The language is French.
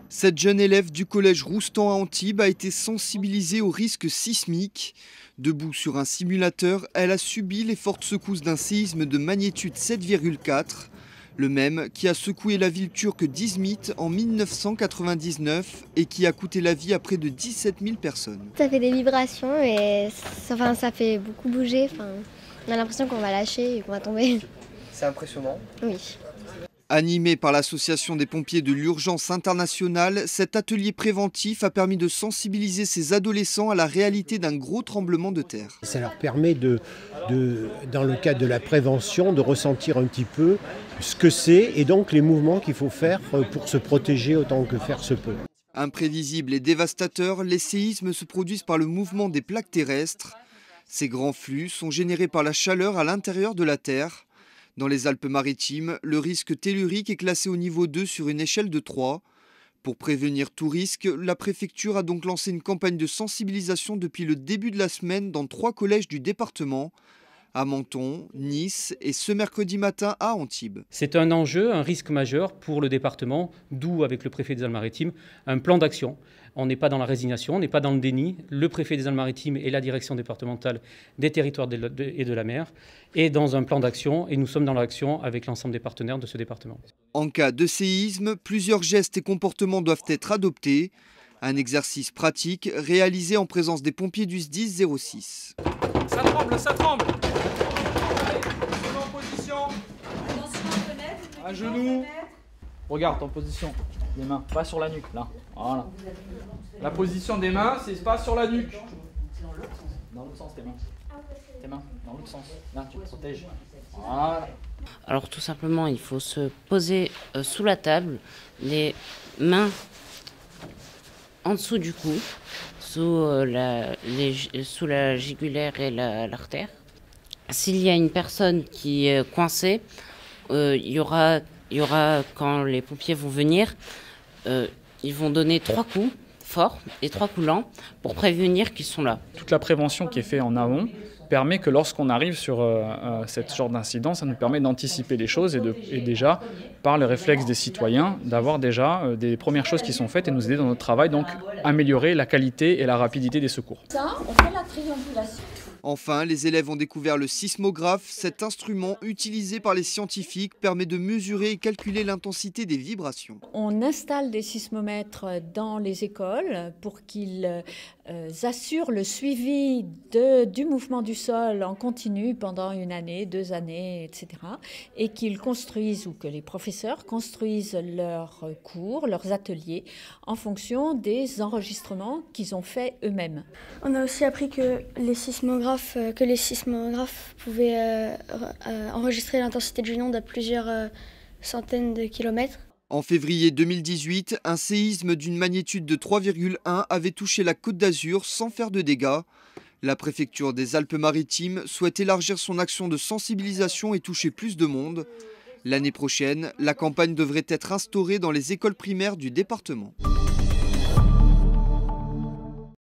Cette jeune élève du collège Roustan à Antibes a été sensibilisée au risque sismique. Debout sur un simulateur, elle a subi les fortes secousses d'un séisme de magnitude 7,4, le même qui a secoué la ville turque d'Izmit en 1999 et qui a coûté la vie à près de 17 000 personnes. Ça fait des vibrations et ça fait beaucoup bouger. On a l'impression qu'on va lâcher et qu'on va tomber. C'est impressionnant. Oui. Animé par l'association des pompiers de l'urgence internationale, cet atelier préventif a permis de sensibiliser ces adolescents à la réalité d'un gros tremblement de terre. Ça leur permet dans le cadre de la prévention, de ressentir un petit peu ce que c'est et donc les mouvements qu'il faut faire pour se protéger autant que faire se peut. Imprévisibles et dévastateurs, les séismes se produisent par le mouvement des plaques terrestres. Ces grands flux sont générés par la chaleur à l'intérieur de la Terre. Dans les Alpes-Maritimes, le risque tellurique est classé au niveau 2 sur une échelle de 3. Pour prévenir tout risque, la préfecture a donc lancé une campagne de sensibilisation depuis le début de la semaine dans 3 collèges du département, à Menton, Nice et ce mercredi matin à Antibes. C'est un enjeu, un risque majeur pour le département, d'où avec le préfet des Alpes-Maritimes un plan d'action. On n'est pas dans la résignation, on n'est pas dans le déni. Le préfet des Alpes-Maritimes et la direction départementale des territoires et de la mer est dans un plan d'action et nous sommes dans l'action avec l'ensemble des partenaires de ce département. En cas de séisme, plusieurs gestes et comportements doivent être adoptés. Un exercice pratique réalisé en présence des pompiers du SDIS 06. Ça tremble, ça tremble. En position. À genoux. Regarde en position. Les mains, pas sur la nuque, là. Voilà. La position des mains, c'est pas sur la nuque. Dans l'autre sens, tes mains. Tes mains, dans l'autre sens. Là, tu te protèges. Voilà. Alors tout simplement, il faut se poser sous la table, les mains en dessous du cou, sous la jugulaire et l'artère. S'il y a une personne qui est coincée, il y aura, quand les pompiers vont venir, ils vont donner 3 coups forts et 3 coups lents pour prévenir qu'ils sont là. Toute la prévention qui est faite en amont permet que lorsqu'on arrive sur ce genre d'incident, ça nous permet d'anticiper les choses et déjà, par le réflexe des citoyens, d'avoir déjà des premières choses qui sont faites et nous aider dans notre travail, donc améliorer la qualité et la rapidité des secours. Ça, on fait la triangulation. Enfin, les élèves ont découvert le sismographe. Cet instrument utilisé par les scientifiques permet de mesurer et calculer l'intensité des vibrations. On installe des sismomètres dans les écoles pour qu'ils assurent le suivi du mouvement du sol en continu pendant 1 année, 2 années, etc. Et qu'ils construisent, ou que les professeurs construisent leurs cours, leurs ateliers en fonction des enregistrements qu'ils ont faits eux-mêmes. On a aussi appris que les sismographes pouvaient enregistrer l'intensité d'une onde à plusieurs centaines de kilomètres. En février 2018, un séisme d'une magnitude de 3,1 avait touché la Côte d'Azur sans faire de dégâts. La préfecture des Alpes-Maritimes souhaite élargir son action de sensibilisation et toucher plus de monde. L'année prochaine, la campagne devrait être instaurée dans les écoles primaires du département.